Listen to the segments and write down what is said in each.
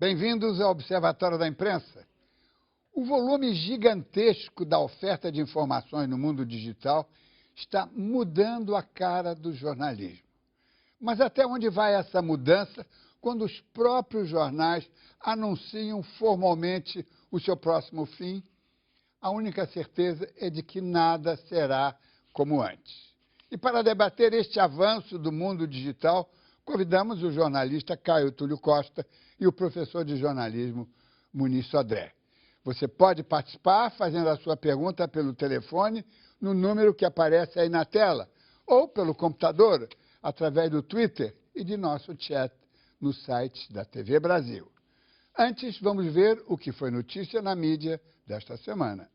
Bem-vindos ao Observatório da Imprensa. O volume gigantesco da oferta de informações no mundo digital está mudando a cara do jornalismo. Mas até onde vai essa mudança quando os próprios jornais anunciam formalmente o seu próximo fim? A única certeza é de que nada será como antes. E para debater este avanço do mundo digital, convidamos o jornalista Caio Túlio Costa e o professor de jornalismo Muniz Sodré. Você pode participar fazendo a sua pergunta pelo telefone no número que aparece aí na tela ou pelo computador, através do Twitter e de nosso chat no site da TV Brasil. Antes, vamos ver o que foi notícia na mídia desta semana.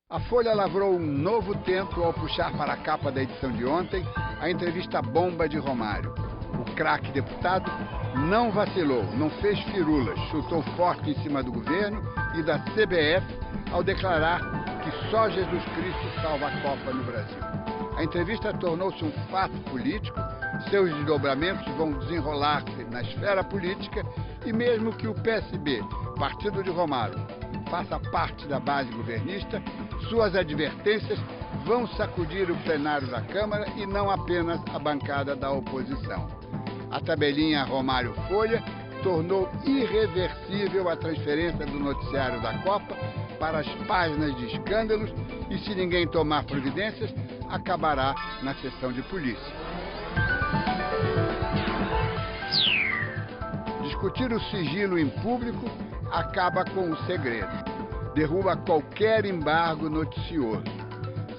A Folha lavrou um novo tempo ao puxar para a capa da edição de ontem a entrevista bomba de Romário. O craque deputado não vacilou, não fez firulas, chutou forte em cima do governo e da CBF ao declarar que só Jesus Cristo salva a Copa no Brasil. A entrevista tornou-se um fato político, seus desdobramentos vão desenrolar-se na esfera política e mesmo que o PSB, partido de Romário, faça parte da base governista, suas advertências vão sacudir o plenário da Câmara e não apenas a bancada da oposição. A tabelinha Romário-Folha tornou irreversível a transferência do noticiário da Copa para as páginas de escândalos e, se ninguém tomar providências, acabará na seção de polícia. Discutir o sigilo em público acaba com o segredo. Derruba qualquer embargo noticioso.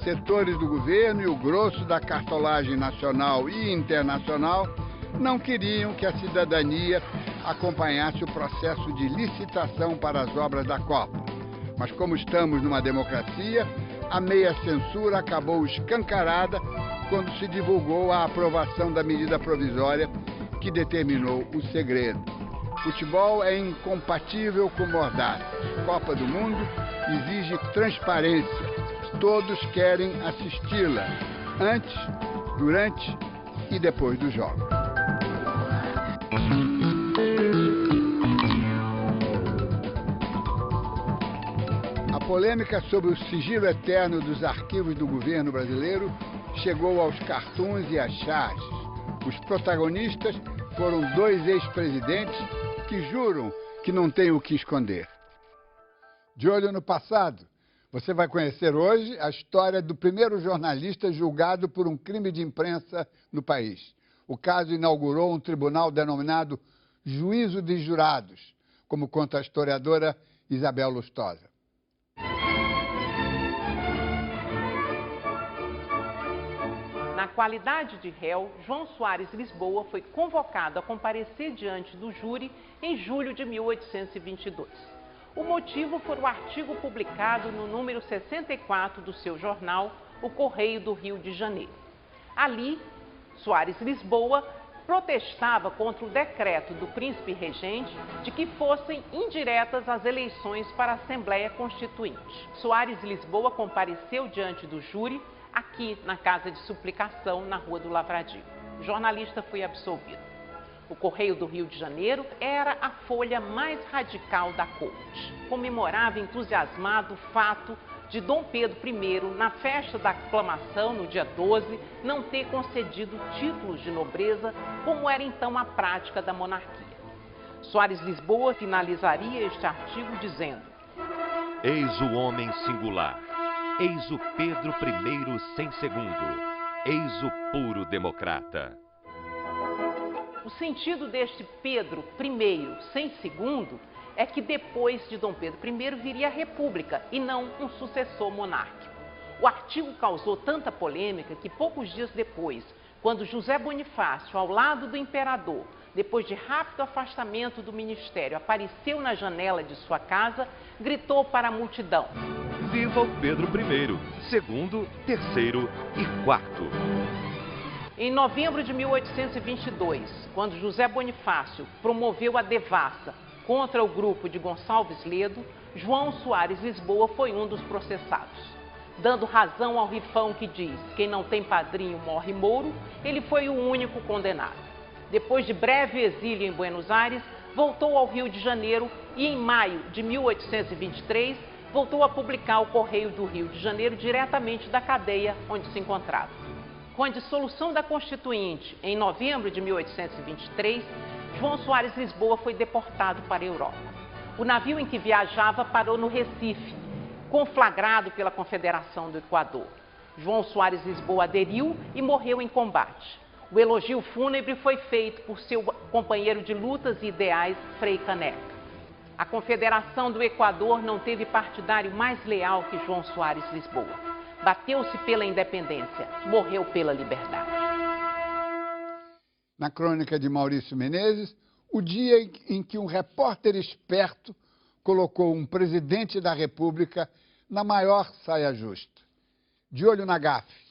Setores do governo e o grosso da cartolagem nacional e internacional não queriam que a cidadania acompanhasse o processo de licitação para as obras da Copa. Mas como estamos numa democracia, a meia-censura acabou escancarada quando se divulgou a aprovação da medida provisória que determinou o segredo. Futebol é incompatível com mordaças. Copa do Mundo exige transparência. Todos querem assisti-la antes, durante e depois do jogo. A polêmica sobre o sigilo eterno dos arquivos do governo brasileiro chegou aos cartoons e às charges. Os protagonistas foram dois ex-presidentes que juram que não têm o que esconder. De olho no passado, você vai conhecer hoje a história do primeiro jornalista julgado por um crime de imprensa no país. O caso inaugurou um tribunal denominado Juízo de Jurados, como conta a historiadora Isabel Lustosa. Na qualidade de réu, João Soares Lisboa foi convocado a comparecer diante do júri em julho de 1822. O motivo foi o artigo publicado no número 64 do seu jornal, O Correio do Rio de Janeiro. Ali, Soares Lisboa protestava contra o decreto do príncipe regente de que fossem indiretas as eleições para a Assembleia Constituinte. Soares Lisboa compareceu diante do júri aqui na Casa de Suplicação, na Rua do Lavradio. O jornalista foi absolvido. O Correio do Rio de Janeiro era a folha mais radical da corte. Comemorava entusiasmado o fato de Dom Pedro I, na festa da aclamação, no dia 12, não ter concedido títulos de nobreza, como era então a prática da monarquia. Soares Lisboa finalizaria este artigo dizendo: Eis o homem singular, eis o Pedro I sem segundo, eis o puro democrata. O sentido deste Pedro I sem segundo é que depois de Dom Pedro I viria a República e não um sucessor monárquico. O artigo causou tanta polêmica que poucos dias depois, quando José Bonifácio, ao lado do imperador, depois de rápido afastamento do ministério, apareceu na janela de sua casa, gritou para a multidão: Viva o Pedro I, segundo, terceiro e quarto. Em novembro de 1822, quando José Bonifácio promoveu a devassa contra o grupo de Gonçalves Ledo, João Soares Lisboa foi um dos processados. Dando razão ao rifão que diz: quem não tem padrinho morre mouro, ele foi o único condenado. Depois de breve exílio em Buenos Aires, voltou ao Rio de Janeiro e, em maio de 1823, voltou a publicar o Correio do Rio de Janeiro diretamente da cadeia onde se encontrava. Com a dissolução da Constituinte, em novembro de 1823, João Soares Lisboa foi deportado para a Europa. O navio em que viajava parou no Recife, conflagrado pela Confederação do Equador. João Soares Lisboa aderiu e morreu em combate. O elogio fúnebre foi feito por seu companheiro de lutas e ideais, Frei Caneca. A Confederação do Equador não teve partidário mais leal que João Soares Lisboa. Bateu-se pela independência, morreu pela liberdade. Na crônica de Maurício Menezes, o dia em que um repórter esperto colocou um presidente da República na maior saia justa. De olho na gafe.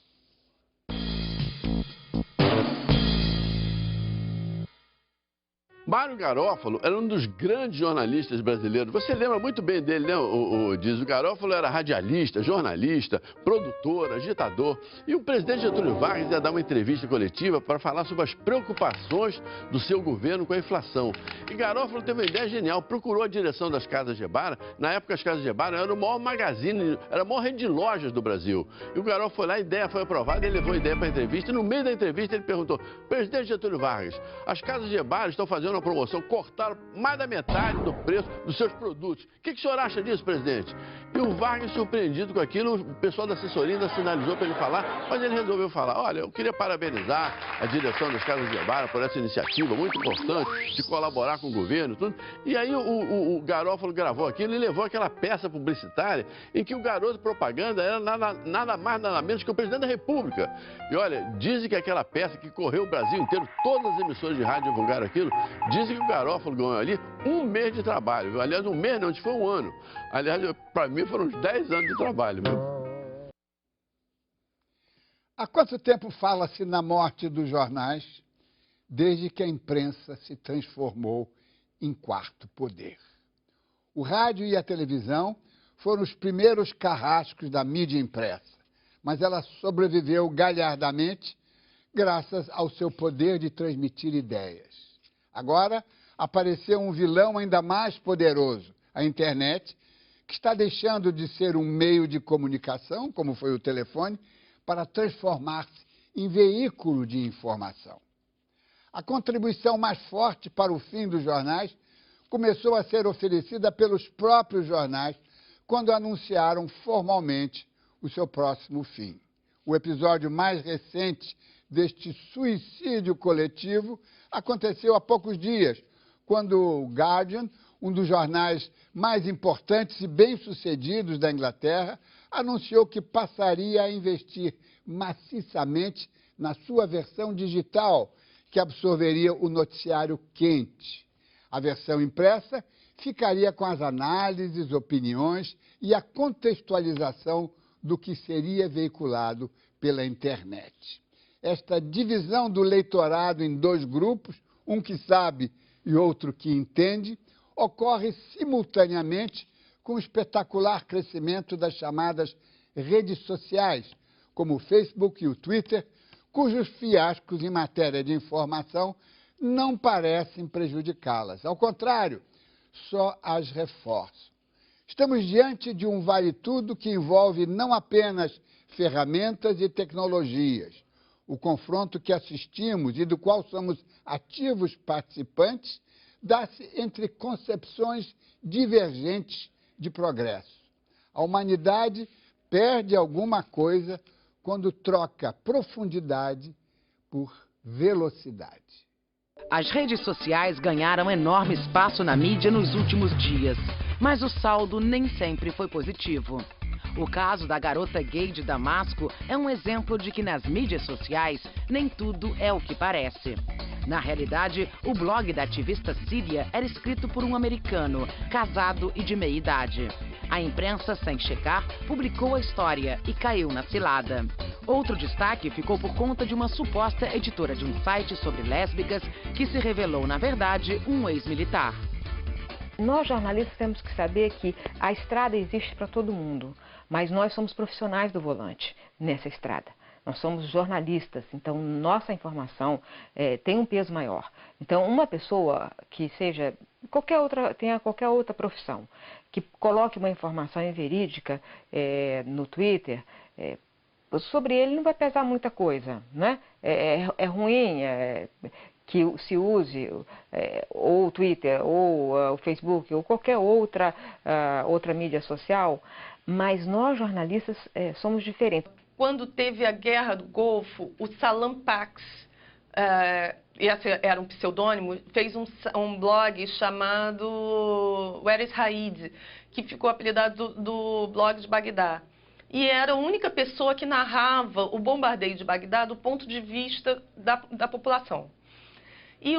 Mário Garófalo era um dos grandes jornalistas brasileiros. Você lembra muito bem dele, né? O Garófalo era radialista, jornalista, produtor, agitador. E o presidente Getúlio Vargas ia dar uma entrevista coletiva para falar sobre as preocupações do seu governo com a inflação. E Garófalo teve uma ideia genial, procurou a direção das Casas Gebara. Na época, as Casas Gebara eram o maior magazine, era a maior rede de lojas do Brasil. E o Garófalo foi lá, a ideia foi aprovada, ele levou a ideia para a entrevista. E no meio da entrevista, ele perguntou: presidente Getúlio Vargas, as Casas Gebara estão fazendo uma promoção, cortaram mais da metade do preço dos seus produtos. O que o senhor acha disso, presidente? E o Vargas, surpreendido com aquilo, o pessoal da assessoria ainda sinalizou para ele falar, mas ele resolveu falar: olha, eu queria parabenizar a direção das Casas Gebara por essa iniciativa muito importante de colaborar com o governo e tudo. E aí o Garófalo gravou aquilo e levou aquela peça publicitária em que o garoto propaganda era nada mais, nada menos que o presidente da República. E olha, dizem que aquela peça que correu o Brasil inteiro, todas as emissoras de rádio divulgaram aquilo, dizem que o Garófalo ganhou ali um mês de trabalho. Aliás, um mês não, foi um ano. Aliás, para mim foram uns 10 anos de trabalho mesmo. Há quanto tempo fala-se na morte dos jornais, desde que a imprensa se transformou em quarto poder? O rádio e a televisão foram os primeiros carrascos da mídia impressa, mas ela sobreviveu galhardamente graças ao seu poder de transmitir ideias. Agora, apareceu um vilão ainda mais poderoso, a internet, que está deixando de ser um meio de comunicação, como foi o telefone, para transformar-se em veículo de informação. A contribuição mais forte para o fim dos jornais começou a ser oferecida pelos próprios jornais quando anunciaram formalmente o seu próximo fim. O episódio mais recente deste suicídio coletivo aconteceu há poucos dias, quando o Guardian, um dos jornais mais importantes e bem-sucedidos da Inglaterra, anunciou que passaria a investir maciçamente na sua versão digital, que absorveria o noticiário quente. A versão impressa ficaria com as análises, opiniões e a contextualização do que seria veiculado pela internet. Esta divisão do leitorado em dois grupos, um que sabe e outro que entende, ocorre simultaneamente com o espetacular crescimento das chamadas redes sociais, como o Facebook e o Twitter, cujos fiascos em matéria de informação não parecem prejudicá-las. Ao contrário, só as reforçam. Estamos diante de um vale-tudo que envolve não apenas ferramentas e tecnologias. O confronto que assistimos e do qual somos ativos participantes dá-se entre concepções divergentes de progresso. A humanidade perde alguma coisa quando troca profundidade por velocidade. As redes sociais ganharam enorme espaço na mídia nos últimos dias, mas o saldo nem sempre foi positivo. O caso da garota gay de Damasco é um exemplo de que nas mídias sociais nem tudo é o que parece. Na realidade, o blog da ativista síria era escrito por um americano, casado e de meia idade. A imprensa, sem checar, publicou a história e caiu na cilada. Outro destaque ficou por conta de uma suposta editora de um site sobre lésbicas que se revelou, na verdade, um ex-militar. Nós, jornalistas, temos que saber que a estrada existe para todo mundo, mas nós somos profissionais do volante nessa estrada. nós somos jornalistas, então nossa informação tem um peso maior. Então uma pessoa que seja tenha qualquer outra profissão, que coloque uma informação inverídica no Twitter, sobre ele não vai pesar muita coisa, né? É ruim que se use ou o Twitter, ou o Facebook, ou qualquer outra mídia social, mas nós jornalistas somos diferentes. Quando teve a Guerra do Golfo, o Salam Pax, esse era um pseudônimo, fez um blog chamado Where is Haid, que ficou apelidado do blog de Bagdá. E era a única pessoa que narrava o bombardeio de Bagdá do ponto de vista da população. E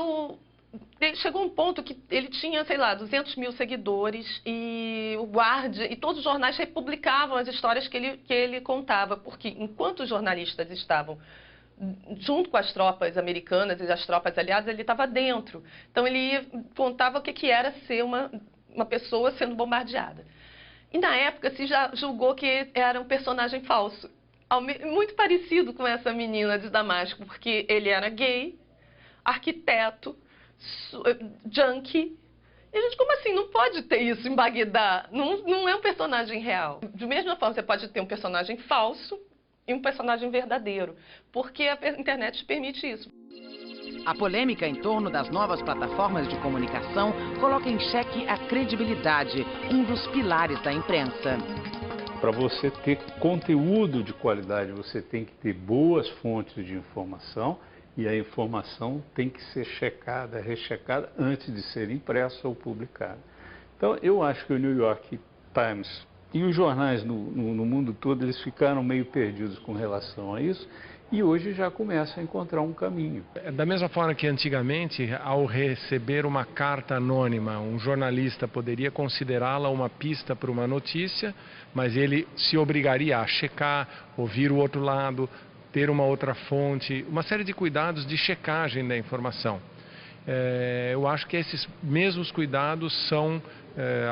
chegou um ponto que ele tinha, sei lá, 200 mil seguidores e o Guardian e todos os jornais republicavam as histórias que ele contava, porque enquanto os jornalistas estavam junto com as tropas americanas e as tropas aliadas, ele estava dentro. Então ele contava o que era ser uma pessoa sendo bombardeada. E na época se já julgou que era um personagem falso, muito parecido com essa menina de Damasco, porque ele era gay, arquiteto, junkie. E a gente, como assim? Não pode ter isso em Bagdá. Não é um personagem real. De mesma forma, você pode ter um personagem falso e um personagem verdadeiro, porque a internet permite isso. A polêmica em torno das novas plataformas de comunicação coloca em xeque a credibilidade, um dos pilares da imprensa. Para você ter conteúdo de qualidade, você tem que ter boas fontes de informação e a informação tem que ser checada, rechecada antes de ser impressa ou publicada. Então, eu acho que o New York Times e os jornais no mundo todo, eles ficaram meio perdidos com relação a isso e hoje já começam a encontrar um caminho. Da mesma forma que antigamente, ao receber uma carta anônima, um jornalista poderia considerá-la uma pista para uma notícia, mas ele se obrigaria a checar, ouvir o outro lado, ter uma outra fonte, uma série de cuidados de checagem da informação. Eu acho que esses mesmos cuidados são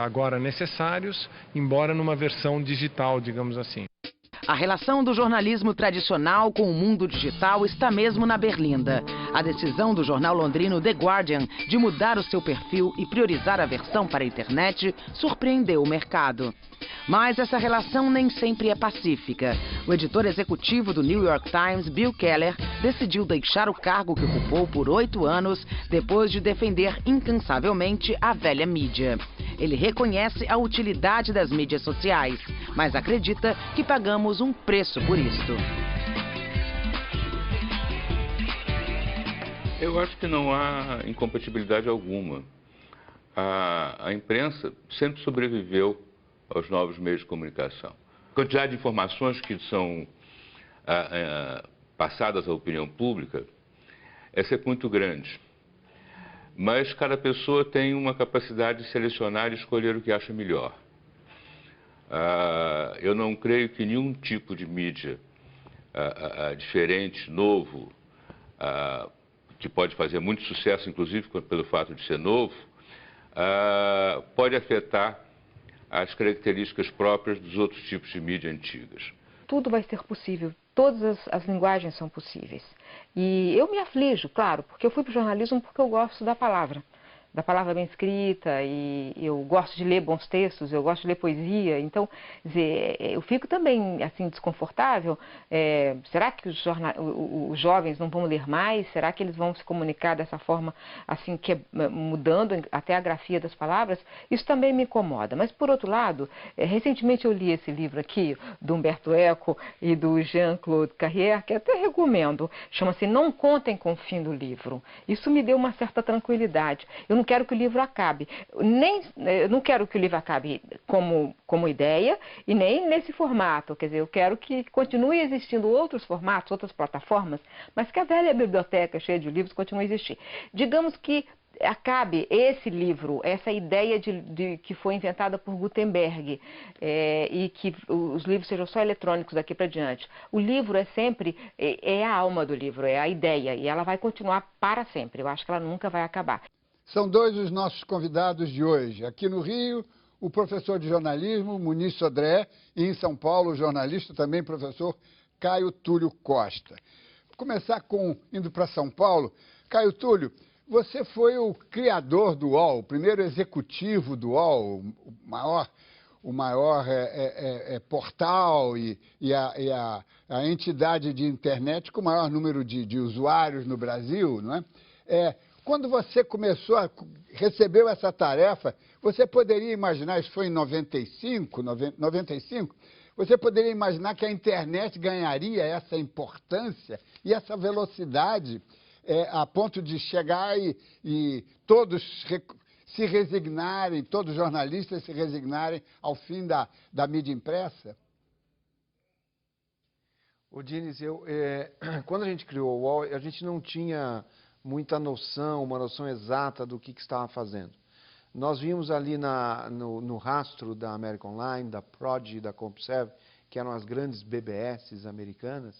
agora necessários, embora numa versão digital, digamos assim. A relação do jornalismo tradicional com o mundo digital está mesmo na berlinda. A decisão do jornal londrino The Guardian de mudar o seu perfil e priorizar a versão para a internet surpreendeu o mercado. Mas essa relação nem sempre é pacífica. O editor executivo do New York Times, Bill Keller, decidiu deixar o cargo que ocupou por 8 anos depois de defender incansavelmente a velha mídia. Ele reconhece a utilidade das mídias sociais, mas acredita que pagamos um preço por isso. Eu acho que não há incompatibilidade alguma. A imprensa sempre sobreviveu aos novos meios de comunicação. A quantidade de informações que são passadas à opinião pública é sempre muito grande. Mas cada pessoa tem uma capacidade de selecionar e escolher o que acha melhor. Eu não creio que nenhum tipo de mídia diferente, novo, que pode fazer muito sucesso, inclusive pelo fato de ser novo, pode afetar as características próprias dos outros tipos de mídia antigas. Tudo vai ser possível, todas as linguagens são possíveis. E eu me aflijo, claro, porque eu fui para o jornalismo porque eu gosto da palavra bem escrita, e eu gosto de ler bons textos, eu gosto de ler poesia, então, dizer, eu fico também, assim, desconfortável. Será que os jovens não vão ler mais? Será que eles vão se comunicar dessa forma, assim, mudando até a grafia das palavras? Isso também me incomoda. Mas, por outro lado, recentemente eu li esse livro aqui, do Humberto Eco e do Jean-Claude Carrière, que até recomendo, chama-se Não Contem com o Fim do Livro. Isso me deu uma certa tranquilidade. Eu não quero que o livro acabe, eu não quero que o livro acabe como ideia e nem nesse formato, quer dizer, eu quero que continue existindo outros formatos, outras plataformas, mas que a velha biblioteca cheia de livros continue a existir. Digamos que acabe esse livro, essa ideia que foi inventada por Gutenberg, e que os livros sejam só eletrônicos daqui para diante. O livro é a alma do livro, é a ideia, e ela vai continuar para sempre. Eu acho que ela nunca vai acabar. São dois os nossos convidados de hoje. Aqui no Rio, o professor de jornalismo, Muniz Sodré, e em São Paulo, o jornalista, também professor Caio Túlio Costa. Vou começar indo para São Paulo. Caio Túlio, você foi o criador do UOL, o primeiro executivo do UOL, o maior portal e a entidade de internet com o maior número de usuários no Brasil, não é? Quando você recebeu essa tarefa, você poderia imaginar, isso foi em 95, você poderia imaginar que a internet ganharia essa importância e essa velocidade a ponto de chegar e todos se resignarem, todos os jornalistas se resignarem ao fim da mídia impressa? Ô, Diniz, quando a gente criou o UOL, a gente não tinha muita noção, uma noção exata do que estava fazendo. Nós vimos ali no rastro da American Online, da Prodigy, da CompuServe, que eram as grandes BBS americanas,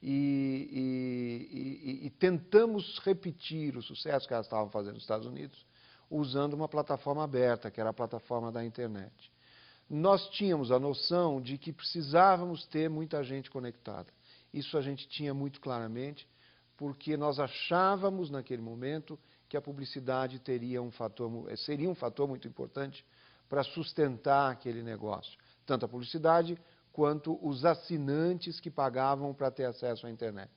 e tentamos repetir o sucesso que elas estavam fazendo nos Estados Unidos, usando uma plataforma aberta, que era a plataforma da internet. Nós tínhamos a noção de que precisávamos ter muita gente conectada. Isso a gente tinha muito claramente, porque nós achávamos naquele momento que a publicidade seria um fator muito importante para sustentar aquele negócio. Tanto a publicidade quanto os assinantes que pagavam para ter acesso à internet.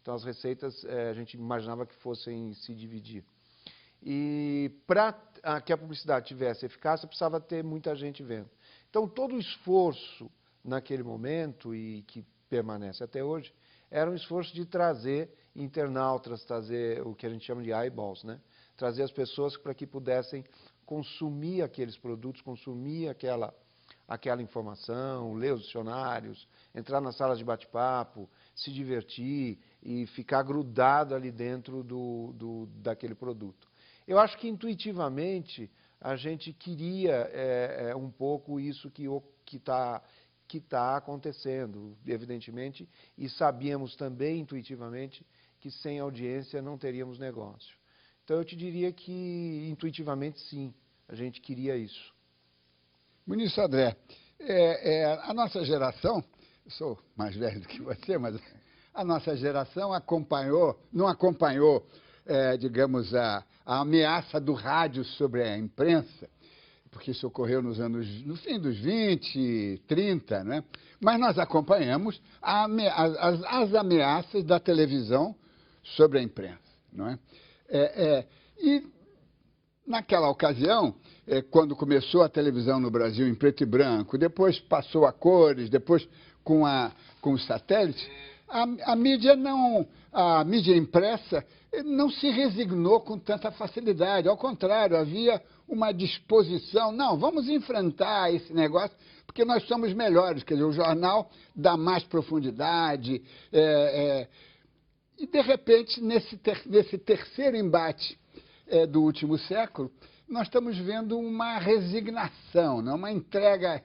Então, as receitas a gente imaginava que fossem se dividir. E para que a publicidade tivesse eficácia, precisava ter muita gente vendo. Então, todo o esforço naquele momento, e que permanece até hoje, era um esforço de trazer internautas, trazer o que a gente chama de eyeballs, né? Trazer as pessoas para que pudessem consumir aqueles produtos, consumir aquela informação, ler os dicionários, entrar nas salas de bate-papo, se divertir e ficar grudado ali dentro daquele produto. Eu acho que intuitivamente a gente queria um pouco isso que está acontecendo, evidentemente, e sabíamos também intuitivamente que sem audiência não teríamos negócio. Então eu te diria que intuitivamente sim, a gente queria isso. Ministro André, a nossa geração, eu sou mais velho do que você, mas a nossa geração não acompanhou, digamos, a ameaça do rádio sobre a imprensa, porque isso ocorreu no fim dos 20, 30, né? Mas nós acompanhamos as ameaças da televisão sobre a imprensa, não é? E naquela ocasião, quando começou a televisão no Brasil em preto e branco, depois passou a cores, depois com os satélites, a mídia impressa não se resignou com tanta facilidade. Ao contrário, havia uma disposição. Não, vamos enfrentar esse negócio, porque nós somos melhores. Quer dizer, o jornal dá mais profundidade. E, de repente, nesse terceiro embate do último século, nós estamos vendo uma resignação, né? Uma entrega.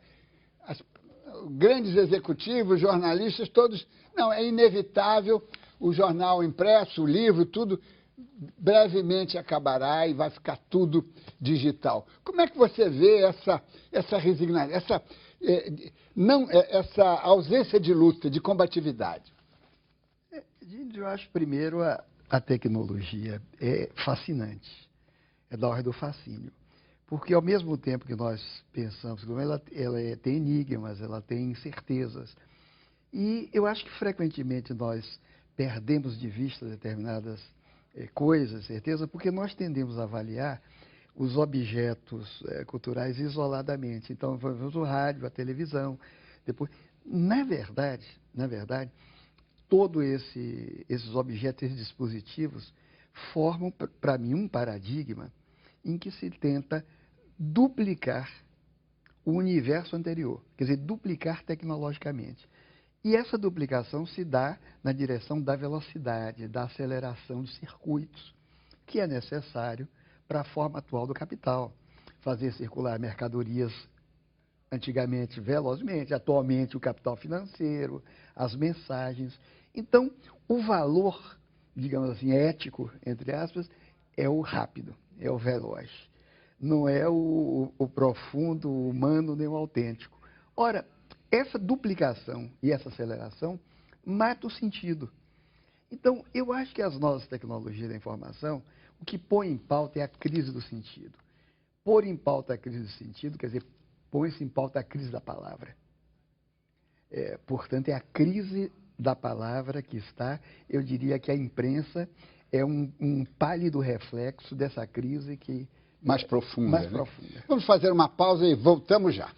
Grandes executivos, jornalistas, todos... Não, é inevitável, o jornal impresso, o livro, tudo brevemente acabará e vai ficar tudo digital. Como é que você vê essa resignação, essa ausência de luta, de combatividade? Eu acho, primeiro, a tecnologia é fascinante, é da ordem do fascínio. Porque, ao mesmo tempo que nós pensamos, ela tem enigmas, ela tem incertezas. E eu acho que, frequentemente, nós perdemos de vista determinadas coisas, certeza, porque nós tendemos a avaliar os objetos culturais isoladamente. Então, vamos o rádio, a televisão, depois... Na verdade, todos esses objetos, esses dispositivos, formam, para mim, um paradigma em que se tenta duplicar o universo anterior, quer dizer, duplicar tecnologicamente. E essa duplicação se dá na direção da velocidade, da aceleração de circuitos, que é necessário para a forma atual do capital. Fazer circular mercadorias antigamente velozmente, atualmente o capital financeiro, as mensagens. Então, o valor, digamos assim, ético, entre aspas, é o rápido, é o veloz. Não é o profundo, o humano, nem o autêntico. Ora, essa duplicação e essa aceleração mata o sentido. Então, eu acho que as nossas tecnologias da informação, o que põe em pauta é a crise do sentido. Pôr em pauta a crise do sentido, quer dizer, põe-se em pauta a crise da palavra. Portanto, é a crise da palavra que está, eu diria que a imprensa é um pálido reflexo dessa crise que... Mais profunda. Mais né? profunda. Vamos fazer uma pausa e voltamos já.